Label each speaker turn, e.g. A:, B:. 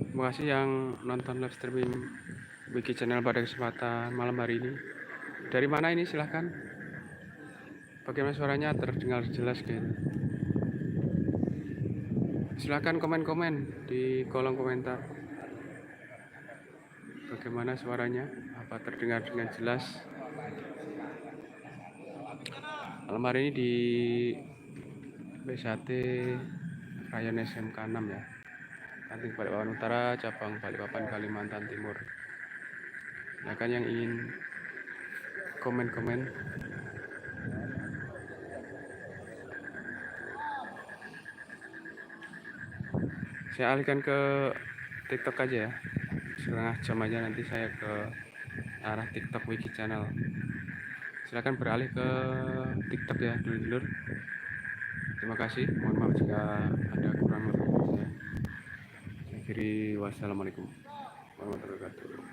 A: Terima kasih yang nonton live streaming Wiki Channel pada kesempatan malam hari ini. Dari mana ini silahkan? Bagaimana suaranya terdengar jelas gitu? Silahkan komen-komen di kolom komentar. Bagaimana suaranya? Apa terdengar dengan jelas? Malam hari ini di BSAT Rayon SMK 6 ya. Ranting Balikpapan Utara, cabang Balikpapan, Kalimantan Timur. Silakan yang ingin komen-komen. Saya alihkan ke TikTok aja ya. Setengah jam aja nanti saya ke arah TikTok Wiki Channel. Silakan beralih ke TikTok ya, dulur-dulur. Terima kasih. Mohon maaf jika ada kurang lebih. Saya akhiri, wassalamualaikum warahmatullahi wabarakatuh.